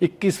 21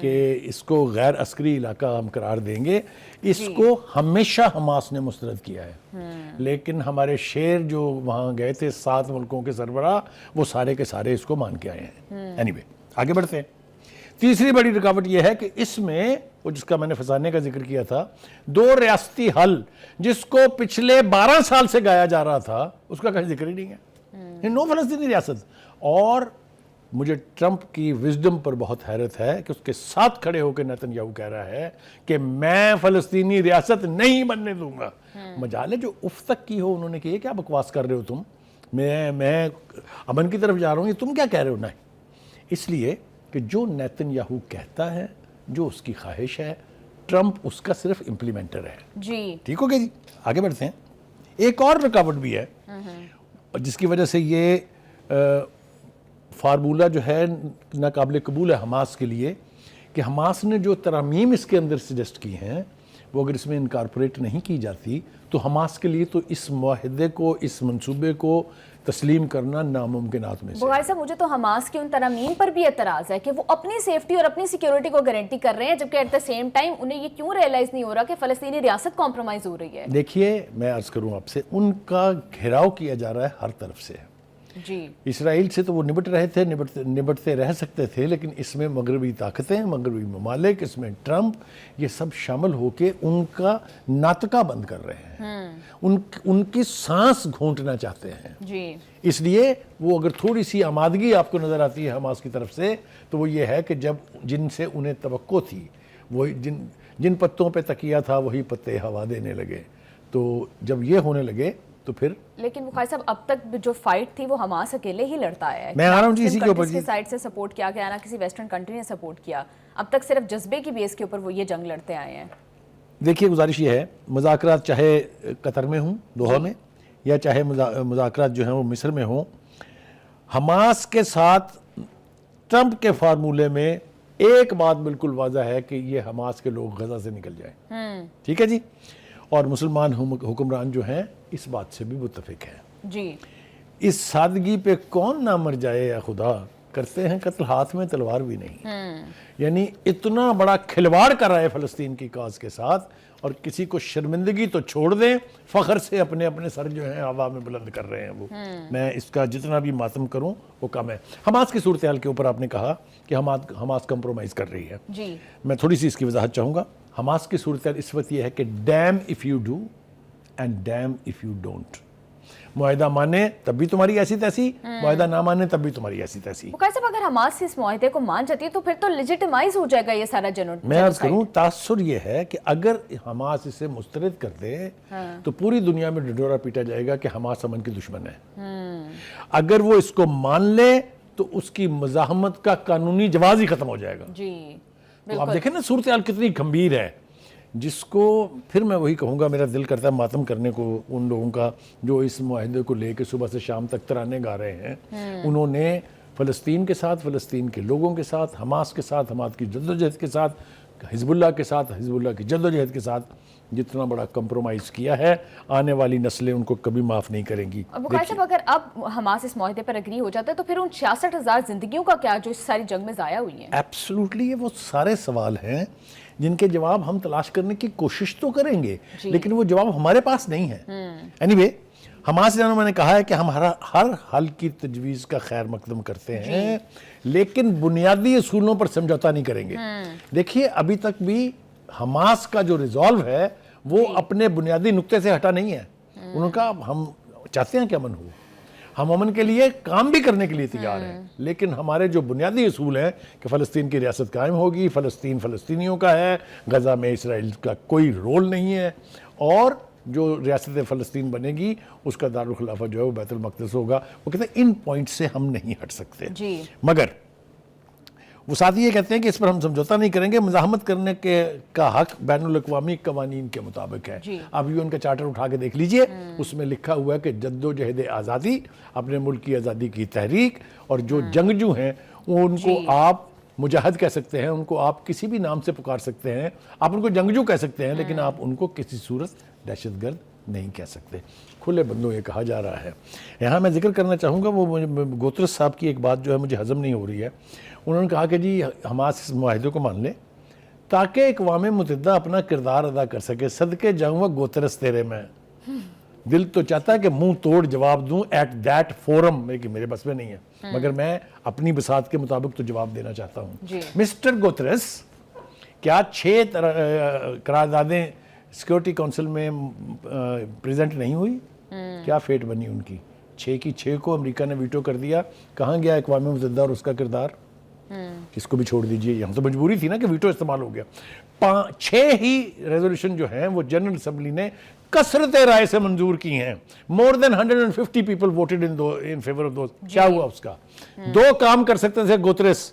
کہ اس کو غیر عسکری علاقہ ہم قرار دیں گے. اس کو ہمیشہ حماس نے مسترد کیا ہے, لیکن ہمارے شیر جو وہاں گئے تھے 7 ملکوں کے سربراہ, وہ سارے کے سارے اس کو مان کے آئے ہیں. اینی وے آگے بڑھتے ہیں. تیسری بڑی رکاوٹ یہ ہے کہ اس میں وہ جس کا میں نے فسانے کا ذکر کیا تھا, 2 ریاستی حل جس کو پچھلے 12 سال سے گایا جا رہا تھا, اس کا کہیں ذکر ہی نہیں ہے. نو فلسطینی ریاست. اور مجھے ٹرمپ کی وزڈم پر بہت حیرت ہے کہ اس کے ساتھ کھڑے ہو کے نیتن یاہو کہہ رہا ہے کہ میں فلسطینی ریاست نہیں بننے دوں گا. مجالے جو اف تک کی ہو انہوں نے کہ کیا بکواس کر رہے ہو تم, میں امن کی طرف جا رہا ہوں, یہ تم کیا کہہ رہے ہو. نہیں, اس لیے کہ جو نیتن یاہو کہتا ہے, جو اس کی خواہش ہے, ٹرمپ اس کا صرف امپلیمنٹر ہے. جی ٹھیک ہو گیا جی. آگے بڑھتے ہیں. ایک اور رکاوٹ بھی ہے جس کی وجہ سے یہ فارمولہ جو ہے ناقابل قبول ہے حماس کے لیے, کہ حماس نے جو ترامیم اس کے اندر سجسٹ کی ہیں وہ اگر اس میں انکارپوریٹ نہیں کی جاتی تو حماس کے لیے تو اس معاہدے کو, اس منصوبے کو تسلیم کرنا ناممکنات میں سے. بغیر صاحب مجھے تو حماس کی ان ترامیم پر بھی اعتراض ہے کہ وہ اپنی سیفٹی اور اپنی سیکیورٹی کو گارنٹی کر رہے ہیں, جبکہ ایٹ دا سیم ٹائم انہیں یہ کیوں ریئلائز نہیں ہو رہا کہ فلسطینی ریاست کمپرومائز ہو رہی ہے. دیکھیے میں عرض کروں آپ سے, ان کا گھیراؤ کیا جا رہا ہے ہر طرف سے. جی اسرائیل سے تو وہ نبٹ رہے تھے, نبٹتے رہ سکتے تھے, لیکن اس میں مغربی طاقتیں, مغربی ممالک, اس میں ٹرمپ, یہ سب شامل ہو کے ان کا ناطقہ بند کر رہے ہیں, ان کی سانس گھونٹنا چاہتے ہیں. جی اس لیے وہ اگر تھوڑی سی آمادگی آپ کو نظر آتی ہے حماس کی طرف سے, تو وہ یہ ہے کہ جب جن سے انہیں توقع تھی, وہ جن پتوں پہ تکیہ تھا وہی پتے ہوا دینے لگے, تو جب یہ ہونے لگے تو پھر. لیکن بخاری صاحب اب تک جو فائٹ تھی وہ حماس اکیلے ہی لڑتا ہے. میں آ رہا ہوں جی اسی کے اوپر, جی سائڈ سے سپورٹ کیا گیا, نہ کسی ویسٹرن کنٹری نے سپورٹ کیا, اب تک صرف جذبے کی بیس کے اوپر وہ یہ جنگ لڑتے آئے ہیں. دیکھیے گزارش یہ ہے, مذاکرات چاہے قطر میں ہوں, دوحہ میں, یا چاہے مذاکرات جو ہیں وہ مصر میں ہوں, حماس کے ساتھ ٹرمپ کے فارمولے میں ایک بات بالکل واضح ہے کہ یہ حماس کے لوگ غزہ سے نکل جائیں. ٹھیک ہے جی. اور مسلمان حکمران جو ہیں اس بات سے بھی متفق ہیں. جی اس سادگی پہ کون نہ مر جائے یا خدا, کرتے ہیں قتل ہاتھ میں تلوار بھی نہیں. یعنی اتنا بڑا کھلواڑ کر رہا ہے فلسطین کی کاز کے ساتھ, اور کسی کو شرمندگی تو چھوڑ دیں, فخر سے اپنے اپنے سر جو ہیں ہوا میں بلند کر رہے ہیں وہ. میں اس کا جتنا بھی ماتم کروں وہ کم ہے. حماس کی صورتحال کے اوپر آپ نے کہا کہ حماس کمپرومائز کر رہی ہے. جی میں تھوڑی سی اس کی وضاحت چاہوں گا. حماس کی صورتحال اس وقت یہ ہے کہ damn if you do and damn if you don't. معاہدہ مانے تب بھی تمہاری ایسی تیسی, معاہدہ نہ مانے تب بھی تمہاری ایسی تیسی. بخاری صاحب اگر حماس اس معاہدے کو مان جاتی ہے تو پھر تو لیجیٹمائز ہو جائے گا یہ سارا جنوب. میں عرض کروں, تاثر یہ ہے کہ اگر حماس اسے مسترد کر دے تو پوری دنیا میں ڈڈورا پیٹا جائے گا کہ حماس امن کی دشمن ہے. اگر وہ اس کو مان لے تو اس کی مزاحمت کا قانونی جواز ہی ختم ہو جائے گا. جی تو آپ دیکھیں نا صورتحال کتنی گھمبیر ہے, جس کو پھر میں وہی کہوں گا, میرا دل کرتا ہے ماتم کرنے کو ان لوگوں کا جو اس معاہدے کو لے کے صبح سے شام تک ترانے گا رہے ہیں. انہوں نے فلسطین کے ساتھ, فلسطین کے لوگوں کے ساتھ, حماس کے ساتھ, حماس کی جدوجہد کے ساتھ, حزب اللہ کے ساتھ, حزب اللہ کی جدوجہد کے ساتھ جتنا بڑا کمپرومائز کیا ہے, آنے والی نسلیں ان کو کبھی معاف نہیں کریں گی. بخاری صاحب اگر اب حماس اس معاہدے پر اگری ہو جاتا ہے تو پھر ان 66,000 زندگیوں کا کیا جو اس ساری جنگ میں ضائع ہوئی ہیں؟ ایبسولوٹلی, یہ وہ سارے سوال ہیں جن کے جواب ہم تلاش کرنے کی کوشش تو کریں گے, لیکن وہ جواب ہمارے پاس نہیں ہے. اینی وے, حماس جانو میں نے کہا ہے کہ ہم ہر حل کی تجویز کا خیر مقدم کرتے ہیں, لیکن بنیادی اصولوں پر سمجھوتا نہیں کریں گے. دیکھیے ابھی تک بھی حماس کا جو ریزالو ہے وہ اپنے بنیادی نقطے سے ہٹا نہیں ہے. انہوں کا ہم چاہتے ہیں کہ امن ہو, ہم امن کے لیے کام بھی کرنے کے لیے تیار ہیں, لیکن ہمارے جو بنیادی اصول ہیں کہ فلسطین کی ریاست قائم ہوگی, فلسطین فلسطینیوں کا ہے, غزہ میں اسرائیل کا کوئی رول نہیں ہے, اور جو ریاست فلسطین بنے گی اس کا دارالخلافہ جو ہے وہ بیت المقدس ہوگا. وہ کہتے ہیں ان پوائنٹ سے ہم نہیں ہٹ سکتے. مگر وہ ساتھ یہ کہتے ہیں کہ اس پر ہم سمجھوتا نہیں کریں گے, مزاحمت کرنے کا حق بین الاقوامی قوانین کے مطابق ہے. آپ یو این کا چارٹر اٹھا کے دیکھ لیجئے, اس میں لکھا ہوا ہے کہ جد و جہد آزادی, اپنے ملک کی آزادی کی تحریک, اور جو جنگجو ہیں ان کو آپ مجاہد کہہ سکتے ہیں, ان کو آپ کسی بھی نام سے پکار سکتے ہیں, آپ ان کو جنگجو کہہ سکتے ہیں, لیکن آپ ان کو کسی صورت دہشت گرد نہیں کہہ سکتے. کھلے بندوں یہ کہا جا رہا ہے. یہاں میں ذکر کرنا چاہوں گا وہ گوترس صاحب کی ایک بات جو ہے مجھے ہضم نہیں ہو رہی ہے. انہوں نے کہا کہ جی حماس اس معاہدے کو مان لے تاکہ اقوام متحدہ اپنا کردار ادا کر سکے. صدقے جاؤں گا گوترس تیرے میں, دل تو چاہتا ہے کہ منہ توڑ جواب دوں ایٹ دیٹ فورم, میرے بس میں نہیں ہے, مگر میں اپنی بساط کے مطابق تو جواب دینا چاہتا ہوں. مسٹر گوترس, کیا 6 قراردادیں سیکورٹی کونسل میں پریزنٹ نہیں ہوئی؟ کیا فیٹ بنی ان کی؟ 6 کی 6 کو امریکہ نے ویٹو کر دیا. کہاں گیا اقوام متحدہ اور اس کا کردار؟ اس کو بھی چھوڑ دیجئے, یہاں تو مجبوری تھی نا کہ ویٹو استعمال ہو گیا. 6 ہی ریزولوشن جو ہیں وہ جنرل اسمبلی نے کثرت رائے سے منظور کی ہیں. مور دین 150 people voted in favour of those. کیا ہوا اس کا؟ 2 کام کر سکتے تھے گوترس,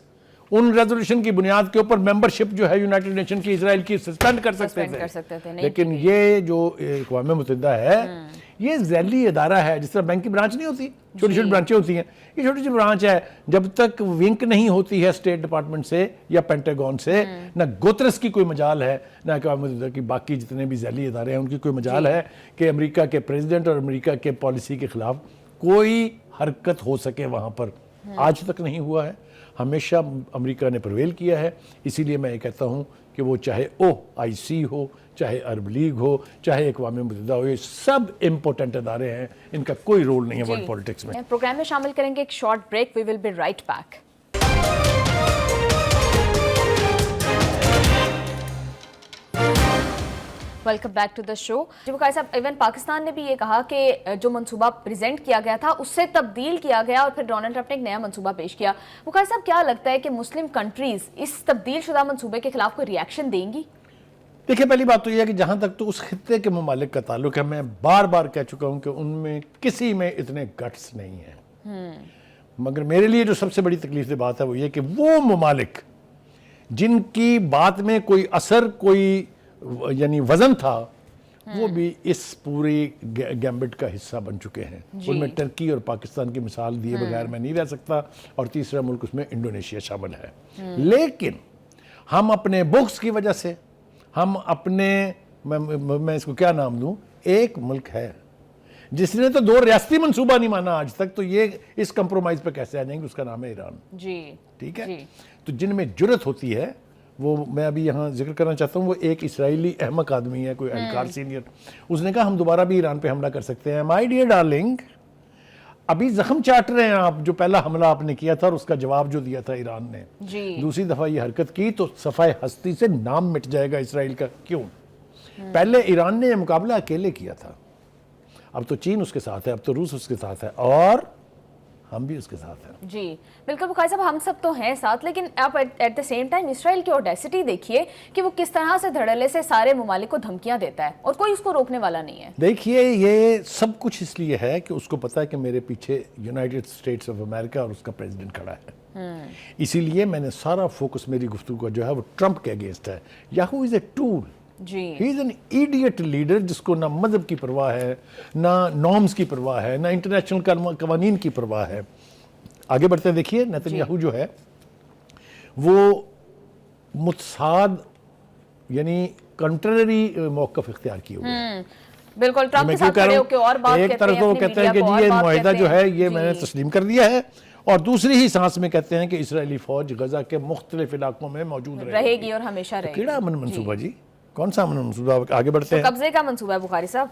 ان ریزولوشن کی بنیاد کے اوپر ممبرشپ جو ہے یونائٹڈ نیشن کی اسرائیل کی سسپینڈ کر سکتے تھے. لیکن یہ جو اقوام متحدہ ہے یہ ذیلی ادارہ ہے, جس طرح بینک کی برانچ نہیں ہوتی, چھوٹی چھوٹی برانچیں ہوتی ہیں, یہ چھوٹی سی برانچ ہے. جب تک ونک نہیں ہوتی ہے اسٹیٹ ڈپارٹمنٹ سے یا پینٹاگون سے, نہ گوترس کی کوئی مجال ہے نہ اقوام متحدہ کی باقی جتنے بھی ذیلی ادارے ہیں ان کی کوئی مجال ہے کہ امریکہ کے پریزیڈنٹ اور امریکہ کے پالیسی کے خلاف کوئی حرکت ہو سکے وہاں پر. آج تک نہیں ہوا ہے, ہمیشہ امریکہ نے پرویل کیا ہے. اسی لیے میں یہ کہتا ہوں کہ وہ چاہے OIC ہو, چاہے عرب لیگ ہو, چاہے اقوام متحدہ ہو, یہ سب امپورٹنٹ ادارے ہیں, ان کا کوئی رول نہیں ہے ورلڈ پولیٹکس میں. پروگرام میں شامل کریں گے ایک short break, we will be right back. Welcome back to the show. جی بخاری صاحب, ایون پاکستان نے بھی یہ کہا کہ جو منصوبہ پریزنٹ کیا گیا تھا اس سے تبدیل کیا گیا اور پھر ڈونلڈ ٹرمپ نے ایک نیا منصوبہ پیش کیا. بخاری صاحب, کیا لگتا ہے کہ مسلم کنٹریز اس تبدیل شدہ منصوبے کے خلاف کوئی ری ایکشن دیں گی؟ دیکھیں, پہلی بات تو یہ ہے کہ جہاں تک تو اس خطے کے ممالک کا تعلق ہے, میں بار بار کہہ چکا ہوں کہ ان میں کسی میں اتنے گٹس نہیں ہیں. مگر میرے لیے جو سب سے بڑی تکلیف دہ بات ہے وہ یہ کہ وہ ممالک جن کی بات میں کوئی اثر, کوئی یعنی وزن تھا, وہ بھی اس پوری گیمبٹ کا حصہ بن چکے ہیں. ان میں ترکی اور پاکستان کی مثال دیے بغیر میں نہیں رہ سکتا, اور تیسرا ملک اس میں انڈونیشیا شامل ہے. لیکن ہم اپنے بغض کی وجہ سے, ہم اپنے, میں اس کو کیا نام دوں, ایک ملک ہے جس نے تو 2 ریاستی منصوبہ نہیں مانا آج تک, تو یہ اس کمپرومائز پہ کیسے آ جائیں گے؟ اس کا نام ہے ایران. ٹھیک ہے, تو جن میں جرت ہوتی ہے وہ میں ابھی یہاں ذکر کرنا چاہتا ہوں. وہ ایک اسرائیلی احمق آدمی ہے, کوئی اہلکار سینئر, اس نے کہا ہم دوبارہ بھی ایران پہ حملہ کر سکتے ہیں. مائی ڈیئر ڈارلنگ, ابھی زخم چاٹ رہے ہیں آپ, جو پہلا حملہ آپ نے کیا تھا اور اس کا جواب جو دیا تھا ایران نے, دوسری دفعہ یہ حرکت کی تو صفحہ ہستی سے نام مٹ جائے گا اسرائیل کا. کیوں؟ پہلے ایران نے یہ مقابلہ اکیلے کیا تھا, اب تو چین اس کے ساتھ ہے, اب تو روس اس کے ساتھ ہے, اور ہم بھی اس کے ساتھ ہیں. جی بالکل بخاری صاحب, ہم سب تو ہیں ساتھ, لیکن آپ ایٹ دا سیم ٹائم اسرائیل کی اوڈیسٹی دیکھیے کہ وہ کس طرح سے دھڑلے سے سارے ممالک کو دھمکیاں دیتا ہے اور کوئی اس کو روکنے والا نہیں ہے. دیکھیے, یہ سب کچھ اس لیے ہے کہ اس کو پتا ہے کہ میرے پیچھے یونائٹڈ اسٹیٹس آف امریکہ اور اس کا پریزیڈنٹ کھڑا ہے. اسی لیے میں نے سارا فوکس میری گفتگو کا جو ہے وہ ٹرمپ کے اگینسٹ ہے. یاہو is a tool, he is an idiot leader جس کو نہ مذہب کی پرواہ ہے, نہ نارمز کی پرواہ ہے, نہ انٹرنیشنل قوانین کی پرواہ ہے. آگے بڑھتے ہیں. دیکھیے, نیتن یاہو جو ہے وہ متصاد یعنی کنٹرری موقف اختیار کیے ہوئے ہیں. بالکل, ٹرمپ کے ساتھ کھڑے ہو کے اور بات ایک طرف تو کہتے ہیں کہ جی یہ معاہدہ جو ہے یہ میں نے تسلیم کر دیا ہے, اور دوسری ہی سانس میں کہتے ہیں کہ اسرائیلی فوج غزہ کے مختلف علاقوں میں موجود رہے گی اور ہمیشہ رہے گی. کیڑا امن منصوبہ جی, کون سا امن منصوبہ؟ آگے بڑھتے ہیں. قبضے کا منصوبہ ہے بخاری صاحب.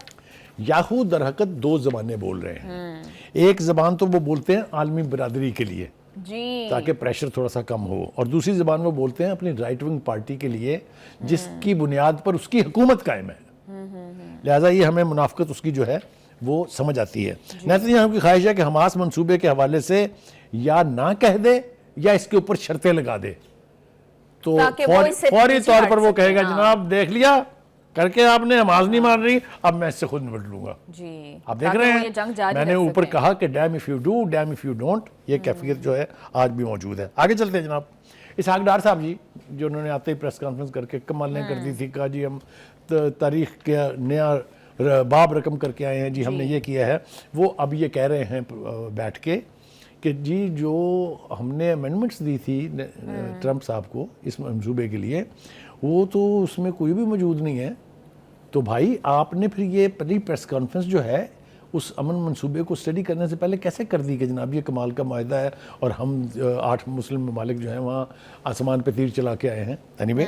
یاہو در حقیقت 2 زبانیں بول رہے ہیں. ایک زبان تو وہ بولتے ہیں عالمی برادری کے لیے تاکہ پریشر تھوڑا سا کم ہو, اور دوسری زبان وہ بولتے ہیں اپنی رائٹ ونگ پارٹی کے لیے جس کی بنیاد پر اس کی حکومت قائم ہے. لہٰذا یہ ہمیں منافقت اس کی جو ہے وہ سمجھ آتی ہے. نیتن یاہو کی خواہش ہے کہ حماس منصوبے کے حوالے سے یا نہ کہہ دے یا اس کے اوپر شرطیں لگا دے, تو فوری طور پر وہ کہے گا جناب دیکھ لیا کر کے آپ نے, نماز نہیں مان رہی, اب میں اس سے خود نمٹ لوں گا. آپ دیکھ رہے ہیں, میں نے اوپر کہا کہ damn if you do damn if you don't, یہ کیفیت جو ہے آج بھی موجود ہے. آگے چلتے ہیں جناب. اسحاق ڈار صاحب جی, جو انہوں نے آتے ہی پریس کانفرنس کر کے کمال نے کر دی تھی, کہا جی ہم تاریخ کا نیا باب رقم کر کے آئے ہیں, جی ہم نے یہ کیا ہے. وہ اب یہ کہہ رہے ہیں بیٹھ کے کہ جی جو ہم نے امینڈمنٹس دی تھی ٹرمپ صاحب کو اس منصوبے کے لیے, وہ تو اس میں کوئی بھی موجود نہیں ہے. تو بھائی آپ نے پھر یہ پہلی پریس کانفرنس جو ہے اس امن منصوبے کو اسٹڈی کرنے سے پہلے کیسے کر دی کہ جناب یہ کمال کا معاہدہ ہے اور ہم 8 مسلم ممالک جو ہیں وہاں آسمان پہ تیر چلا کے آئے ہیں. اینی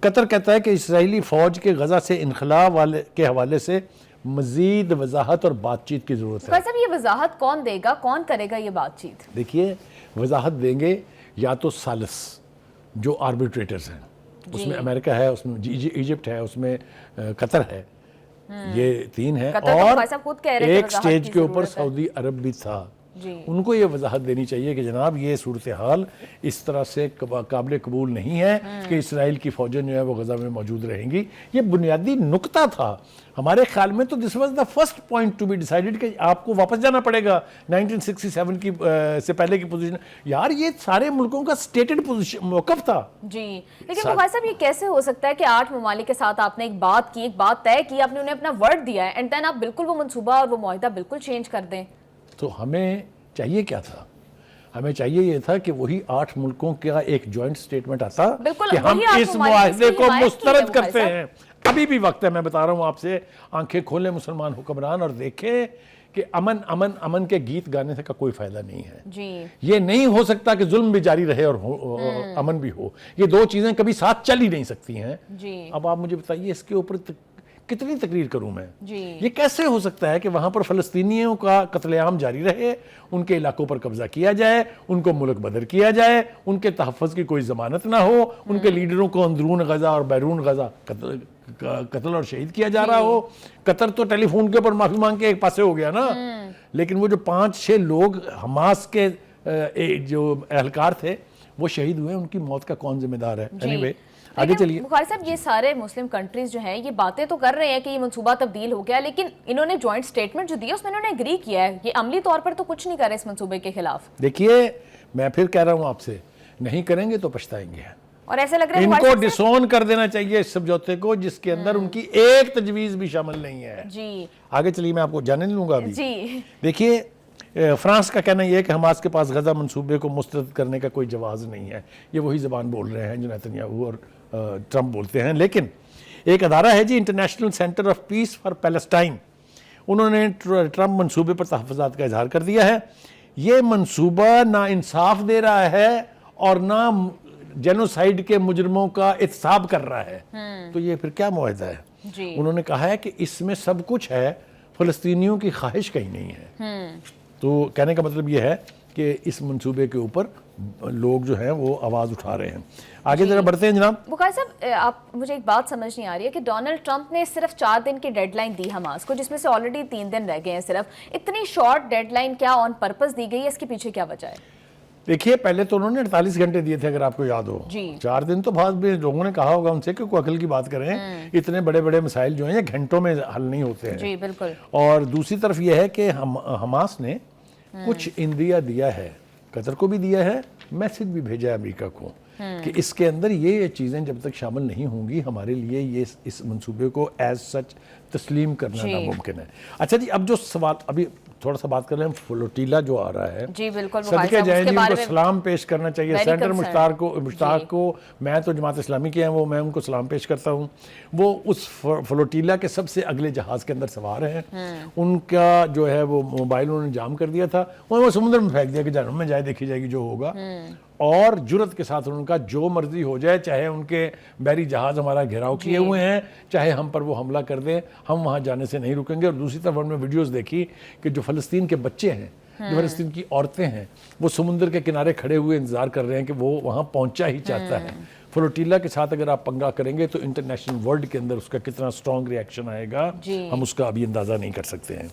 قطر کہتا ہے کہ اسرائیلی فوج کے غزہ سے انخلاء کے حوالے سے مزید وضاحت اور بات چیت کی ضرورت ہے. صاحب یہ وضاحت کون دے گا, کون کرے گا یہ بات چیت؟ دیکھیے وضاحت دیں گے یا تو ثالث جو آربیٹریٹرز ہیں, اس میں امریکہ ہے, اس میں ایجپٹ ہے, اس میں قطر ہے, یہ 3 ہیں, اور ایک سٹیج کے اوپر سعودی عرب بھی تھا. ان کو یہ وضاحت دینی چاہیے کہ جناب یہ صورتحال اس طرح سے قابل قبول نہیں ہے کہ اسرائیل کی فوجیں جو ہے وہ غزہ میں موجود رہیں گی. یہ بنیادی نقطہ تھا ہمارے خیال میں. تو this was the first point to be decided کہ آپ کو واپس جانا پڑے گا 1967 کی سے پہلے کی پوزیشن. یار یہ سارے ملکوں کا سٹیٹڈ موقف تھا. جی لیکن بخاری صاحب یہ کیسے ہو سکتا ہے کہ 8 ممالک کے ساتھ آپ نے ایک بات کی, ایک بات طے کی, آپ نے انہیں اپنا ورڈ دیا ہے, اینڈ دین آپ بالکل وہ منصوبہ اور وہ معاہدہ بالکل چینج کر دیں؟ تو ہمیں چاہیے کیا تھا؟ ہمیں چاہیے یہ تھا کہ وہی 8 ملکوں کا ایک جوائنٹ سٹیٹمنٹ آتا کہ ہم اس معاہدے کو مسترد کرتے ہیں. ابھی بھی وقت ہے, میں بتا رہا ہوں آپ سے, آنکھیں کھولیں مسلمان حکمران اور دیکھیں کہ امن امن امن کے گیت گانے کا کوئی فائدہ نہیں ہے. جی یہ نہیں ہو سکتا کہ ظلم بھی جاری رہے اور امن بھی ہو. یہ 2 چیزیں کبھی ساتھ چل ہی نہیں سکتی ہیں. جی اب آپ مجھے بتائیے اس کے اوپر کتنی تقریر کروں میں؟ جی یہ کیسے ہو سکتا ہے کہ وہاں پر فلسطینیوں کا قتل عام جاری رہے, ان کے علاقوں پر قبضہ کیا جائے, ان کو ملک بدر کیا جائے, ان کے تحفظ کی کوئی ضمانت نہ ہو, ان کے لیڈروں کو اندرون غزہ اور بیرون غزہ قتل اور شہید کیا جا رہا ہو. قطر تو ٹیلی فون کے اوپر معافی مانگ کے ایک پاسے ہو گیا نا, لیکن وہ جو 5-6 لوگ حماس کے جو اہلکار تھے وہ شہید ہوئے, ان کی موت کا کون ذمہ دار ہے؟ اینی آگے چلیے. بخاری صاحب یہ سارے مسلم کنٹریز جو ہیں یہ باتیں تو کر رہے ہیں کہ یہ منصوبہ تبدیل ہو گیا, لیکن انہوں نے جوائنٹ سٹیٹمنٹ جو دیا اس میں انہوں نے اگری کیا ہے, یہ عملی طور پر تو کچھ نہیں کر رہے اس منصوبے کے خلاف. دیکھیے میں پھر کہہ رہا ہوں آپ سے, نہیں کریں گے تو پچھتائیں گے. اور ایسے لگ رہا ہے ان کو ڈسون کر دینا چاہیے اس سمجھوتے کو جس کے اندر ان کی ایک تجویز بھی شامل نہیں ہے. جی آگے چلیے, میں آپ کو جاننے لوں گا ابھی. جی دیکھیے فرانس کا کہنا یہ ہے کہ حماس کے پاس غزہ منصوبے کو مسترد کرنے کا کوئی جواز نہیں ہے. یہ وہی زبان بول رہے ہیں جو نیتنیاہو اور ٹرمپ بولتے ہیں. لیکن ایک ادارہ ہے جی, International Centre of Peace for Palestine, انہوں نے ٹرمپ منصوبے پر تحفظات کا اظہار کر دیا ہے. یہ منصوبہ نہ انصاف دے رہا ہے اور نہ جینوسائیڈ کے مجرموں کا احتساب کر رہا ہے. تو یہ پھر کیا معاہدہ ہے؟ جی انہوں نے کہا ہے کہ اس میں سب کچھ ہے, فلسطینیوں کی خواہش کہیں نہیں ہے. تو کہنے کا مطلب یہ ہے کہ اس منصوبے کے اوپر لوگ جو ہیں وہ آواز اٹھا رہے ہیں. آگے ذرا بڑھتے ہیں جناب. بخاری صاحب آپ مجھے ایک بات سمجھ نہیں آ رہی ہے کہ ڈونلڈ ٹرمپ نے صرف 4 دن کی ڈیڈ لائن دی حماس کو, جس میں سے آلریڈی 3 دن رہ گئے ہیں. صرف اتنی شارٹ ڈیڈ لائن کیا آن پرپز دی گئی ہے, اس کے پیچھے کیا وجہ ہے؟ دیکھیے پہلے تو انہوں نے 48 گھنٹے دیے تھے اگر آپ کو یاد ہو. 4 دن تو بعد بھی لوگوں نے کہا ہوگا ان سے کہ کوئی عقل کی بات کریں, اتنے بڑے بڑے مسائل جو ہیں یہ گھنٹوں میں حل نہیں ہوتے ہیں. جی بالکل. اور دوسری طرف یہ ہے کہ حماس نے کچھ اندیا دیا ہے, قطر کو بھی دیا ہے, میسج بھی بھیجا ہے امریکہ کو کہ اس کے اندر یہ چیزیں جب تک شامل نہیں ہوں گی ہمارے لیے یہ اس منصوبے کو ایز سچ تسلیم کرنا ناممکن ہے. اچھا جی, اب جو سوال ابھی تھوڑا سا بات کر رہے ہیں فلوٹیلا جو آ رہا ہے, جی بالکل, صدقے جائیں جی ان کو سلام پیش کرنا چاہیے. سینٹر مشتاق کو, میں تو جماعت اسلامی کے ہیں وہ, میں ان کو سلام پیش کرتا ہوں. وہ اس فلوٹیلا کے سب سے اگلے جہاز کے اندر سوار ہیں. ان کا جو ہے وہ موبائل انہوں نے جام کر دیا تھا, وہ سمندر میں پھینک دیا کہ جہنم میں جائے دیکھی جائے گی جو ہوگا. اور جرت کے ساتھ ان کا جو مرضی ہو جائے, چاہے ان کے بحری جہاز ہمارا گھیراؤ کیے ہوئے ہیں, چاہے ہم پر وہ حملہ کر دیں, ہم وہاں جانے سے نہیں رکیں گے. اور دوسری طرف ہم نے ویڈیوز دیکھی کہ جو فلسطین کے بچے ہیں, جو فلسطین کی عورتیں ہیں, وہ سمندر کے کنارے کھڑے ہوئے انتظار کر رہے ہیں کہ وہ وہاں پہنچا ہی چاہتا ہے. فلوٹیلا کے ساتھ اگر آپ پنگا کریں گے تو انٹرنیشنل ورلڈ کے اندر اس کا کتنا سٹرونگ ری ایکشن آئے گا, ہم اس کا ابھی اندازہ نہیں کر سکتے ہیں.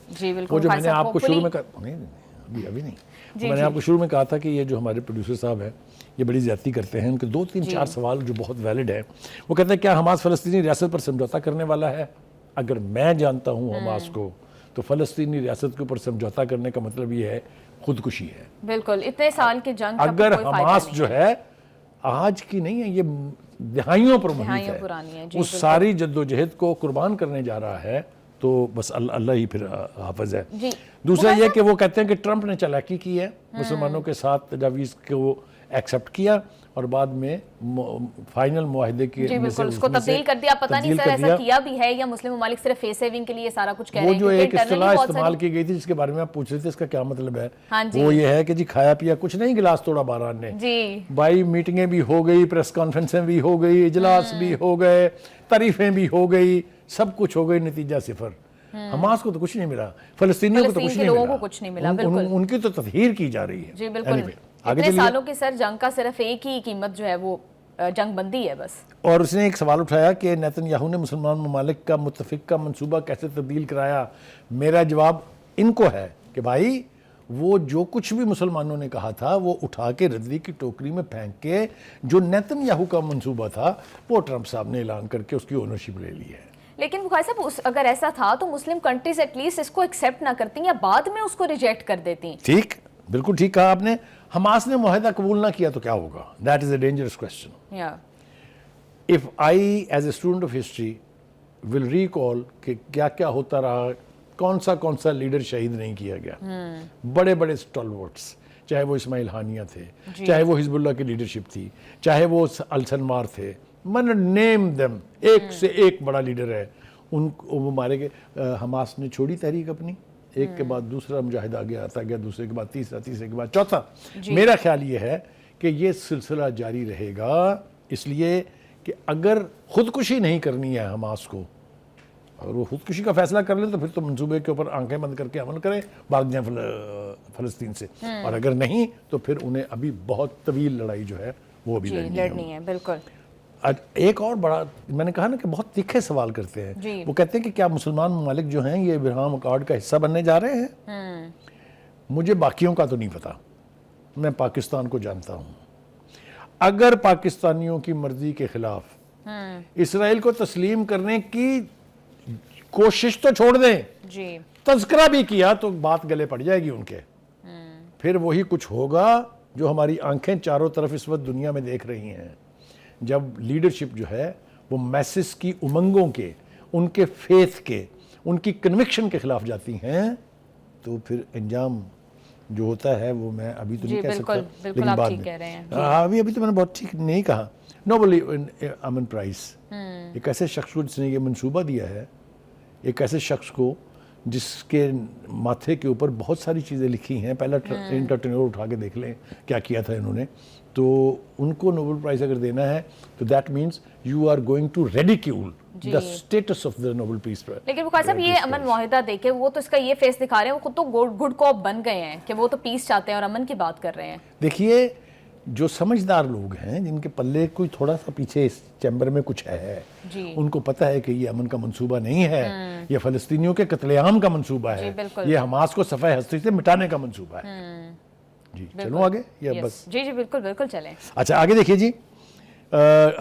وہ جو میں نے آپ کو شروع میں ابھی نہیں میں نے آپ کو شروع میں کہا تھا کہ یہ جو ہمارے پروڈیوسر صاحب ہیں یہ بڑی زیادتی کرتے ہیں. ان کے 2-3-4 سوال جو بہت ویلڈ ہیں. وہ کہتے ہیں کیا حماس فلسطینی ریاست پر سمجھوتا کرنے والا ہے؟ اگر میں جانتا ہوں حماس کو تو فلسطینی ریاست کے اوپر سمجھوتا کرنے کا مطلب یہ ہے خودکشی ہے. بالکل, اتنے سال کی جنگ اگر حماس جو ہے آج کی نہیں ہے, یہ دہائیوں پر محیط ہے, اس ساری جدوجہد کو قربان کرنے جا رہا ہے, تو بس اللہ ہی پھر حافظ ہے. دوسرا یہ کہ وہ کہتے ہیں کہ ٹرمپ نے چالاکی کی ہے مسلمانوں کے ساتھ تجاویز کو ایکسیپٹ کیا اور بعد میں فائنل معاہدے کے جی بالکل اس کو تبدیل کر دیا. پتہ نہیں سر ایسا کیا بھی ہے یا مسلم ممالک صرف فیس سیونگ کے لیے سارا کچھ کہہ رہے ہیں؟ وہ جو ایک اصطلاح استعمال کی گئی تھی جس کے بارے میں آپ پوچھ رہے تھے اس کا کیا مطلب ہے, وہ یہ ہے کہ جی کھایا پیا کچھ نہیں, گلاس توڑا باران نے. بھائی میٹنگیں بھی ہو گئی, پریس کانفرنسیں بھی ہو گئی, اجلاس بھی ہو گئے, تعریفیں بھی ہو گئی, سب کچھ ہو گئی, نتیجہ صفر. حماس کو تو کچھ نہیں ملا, فلسطینیوں کو تو کچھ نہیں ملا, ان کی تو تطہیر کی جا رہی ہے. جی بالکل. اتنے سالوں کی سر جنگ کا صرف ایک ہی قیمت جو ہے وہ جنگ بندی ہے بس. اور اس نے ایک سوال اٹھایا کہ نیتن یاہو نے مسلمان ممالک کا متفق کا منصوبہ کیسے تبدیل کرایا. میرا جواب ان کو ہے کہ بھائی وہ جو کچھ بھی مسلمانوں نے کہا تھا وہ اٹھا کے ردی کی ٹوکری میں پھینک کے جو نیتن یاہو کا منصوبہ تھا وہ ٹرمپ صاحب نے اعلان کر کے اس کی اونرشپ لے لی ہے. لیکن بخاری صاحب اگر ایسا تھا تو مسلم کنٹریز ایٹ لیسٹ اس کو ایکسیپٹ نہ کرتی یا بعد میں اس کو ریجیکٹ کر دیتی. ٹھیک, بالکل ٹھیک کہا آپ نے. حماس نے معاہدہ قبول نہ کیا تو کیا ہوگا؟ That is a dangerous question. If I as a student of history will recall کہ کیا کیا ہوتا رہا, کون سا لیڈر شہید نہیں کیا گیا. بڑے بڑے اسٹالورٹس, چاہے وہ اسماعیل ہانیہ تھے, چاہے وہ حزب اللہ کی لیڈرشپ تھی, چاہے وہ السنوار تھے, نیم دم, ایک سے ایک بڑا لیڈر ہے. ان کو وہ مارے گئے. حماس نے چھوڑی تحریک اپنی, ایک کے بعد دوسرا مجاہد آگے آتا گیا, دوسرے کے بعد تیسرا, تیسرے کے بعد چوتھا. میرا خیال یہ ہے کہ یہ سلسلہ جاری رہے گا, اس لیے کہ اگر خودکشی نہیں کرنی ہے حماس کو, اگر وہ خودکشی کا فیصلہ کر لیں تو پھر تو منصوبے کے اوپر آنکھیں بند کر کے عمل کریں, بھاگ جائیں فلسطین سے. اور اگر نہیں تو پھر انہیں ابھی بہت طویل لڑائی جو ہے وہ ابھی لڑنی ہے. بالکل. ایک اور بڑا, میں نے کہا نا کہ بہت تیکھے سوال کرتے ہیں. وہ کہتے ہیں کہ کیا مسلمان ممالک جو ہیں یہ ابراہیم اکارڈ کا حصہ بننے جا رہے ہیں؟ مجھے باقیوں کا تو نہیں پتا, میں پاکستان کو جانتا ہوں. اگر پاکستانیوں کی مرضی کے خلاف اسرائیل کو تسلیم کرنے کی کوشش تو چھوڑ دیں, تذکرہ بھی کیا تو بات گلے پڑ جائے گی ان کے. پھر وہی کچھ ہوگا جو ہماری آنکھیں چاروں طرف اس وقت دنیا میں دیکھ رہی ہیں. جب لیڈرشپ جو ہے وہ میسز کی امنگوں کے, ان کے فیتھ کے, ان کی کنوکشن کے خلاف جاتی ہیں تو پھر انجام جو ہوتا ہے وہ میں ابھی تو نہیں کہہ سکتا. لیکن بعد میں ابھی تو میں نے بہت ٹھیک نہیں کہا. نوبل امن پرائز ایک ایسے شخص کو جس نے یہ منصوبہ دیا ہے, ایک ایسے شخص کو جس کے ماتھے کے اوپر بہت ساری چیزیں لکھی ہیں. پہلا انٹرٹینور اٹھا کے دیکھ لیں کیا کیا تھا انہوں نے. تو ان کو نوبل پرائز اگر دینا ہے تو that means you are going to ridicule the status of the Nobel Peace Prize. لیکن بخاری صاحب یہ امن معاہدہ دیکھے وہ تو اس کا یہ فیس دکھا رہے ہیں, وہ خود تو گڈ کوپ بن گئے ہیں کہ وہ تو پیس چاہتے ہیں اور امن کی بات کر رہے ہیں. دیکھیے جو سمجھدار لوگ ہیں جن کے پلے کوئی تھوڑا سا پیچھے اس چیمبر میں کچھ ہے, ان کو پتہ ہے کہ یہ امن کا منصوبہ نہیں ہے, یہ فلسطینیوں کے قتل عام کا منصوبہ ہے, یہ حماس کو صفحہ ہستی سے مٹانے کا منصوبہ ہے. جی چلوں آگے یا بس؟ جی بالکل چلیں. اچھا آگے دیکھیے جی,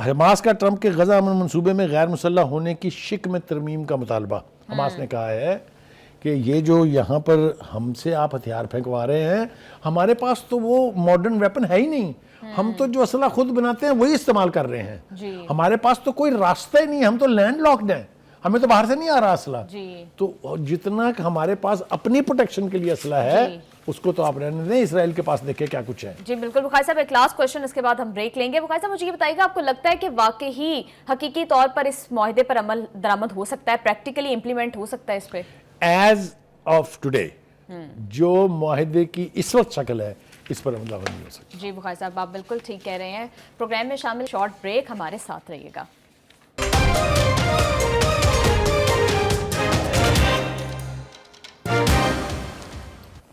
حماس کا ٹرمپ کے غزہ امن منصوبے میں غیر مسلح ہونے کی شک میں ترمیم کا مطالبہ. حماس نے کہا ہے کہ یہ جو یہاں پر ہم سے آپ ہتھیار پھینکوا رہے ہیں, ہمارے پاس تو وہ ماڈرن ویپن ہے ہی نہیں, ہم تو جو اسلحہ خود بناتے ہیں وہی استعمال کر رہے ہیں. ہمارے پاس تو کوئی راستہ ہی نہیں, ہم تو لینڈ لاکڈ ہیں, ہمیں تو باہر سے نہیں آ رہا اسلحہ. تو جتنا کہ ہمارے پاس اپنی پروٹیکشن کے لیے اسلحہ ہے اس کو تو آپ رہنے دیں, اسرائیل کے پاس دیکھیں کیا کچھ ہے. جی بالکل. بخاری صاحب ایک لاسٹ کوشچن, اس کے بعد ہم بریک لیں گے. بخاری صاحب مجھے یہ بتائیے گا, آپ کو لگتا ہے کہ واقعی حقیقی طور پر اس معاہدے پر عمل درآمد ہو سکتا ہے, پریکٹیکلی امپلیمنٹ ہو سکتا ہے اس پہ؟ ایز آف ٹوڈے جو معاہدے کی اس وقت شکل ہے اس پر عمل نہیں ہو سکتا. جی بخاری صاحب آپ بالکل ٹھیک کہہ رہے ہیں. پروگرام میں شامل شارٹ بریک, ہمارے ساتھ رہیے گا.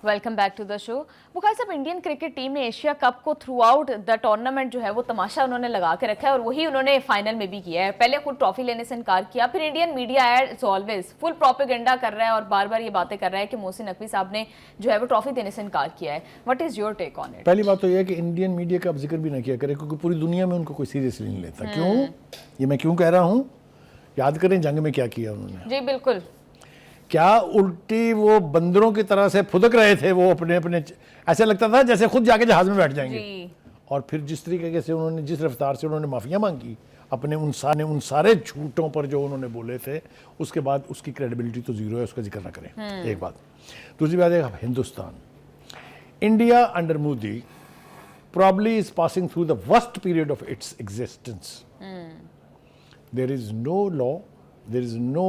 ویلکم بیک ٹو دا شو. بخاری صاحب انڈین کرکٹ ٹیم نے ایشیا کپ کو تھرو آؤٹ دا ٹورنامنٹ جو ہے وہ تماشا انہوں نے لگا کے رکھا ہے, اور وہی انہوں نے فائنل میں بھی کیا ہے. پہلے خود ٹرافی لینے سے انکار کیا, پھر انڈین میڈیا ایز آلویز فل پروپیگنڈا کر رہا ہے اور بار بار یہ باتیں کر رہا ہے کہ محسن نقوی صاحب نے جو ہے وہ ٹرافی دینے سے انکار کیا ہے. What is your take on it? پہلی بات تو یہ ہے کہ انڈین میڈیا کا اب ذکر بھی نہ کیا کرے, کیونکہ پوری دنیا میں ان کو کوئی سیریسلی نہیں لیتا. کیوں یہ میں کیوں کہہ رہا ہوں, یاد کریں جنگ میں کیا کیا انہوں نے. جی بالکل. کیا الٹی وہ بندروں کی طرح سے پھدک رہے تھے, وہ اپنے ایسے لگتا تھا جیسے خود جا کے جہاز میں بیٹھ جائیں گے. اور پھر جس طریقے سے انہوں نے, جس رفتار سے انہوں نے معافیاں مانگی اپنے ان سارے جھوٹوں پر جو انہوں نے بولے تھے, اس کے بعد اس کی کریڈیبلٹی تو زیرو ہے, اس کا ذکر نہ کریں. ایک بات. دوسری بات ہے Hindustan, India under Modi probably is passing through the worst period of its existence. There is no law, there is no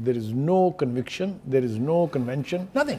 there is no conviction, there is no convention, nothing.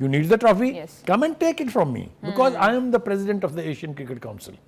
you need the trophy, come and take it from me because I am the president of the Asian Cricket Council।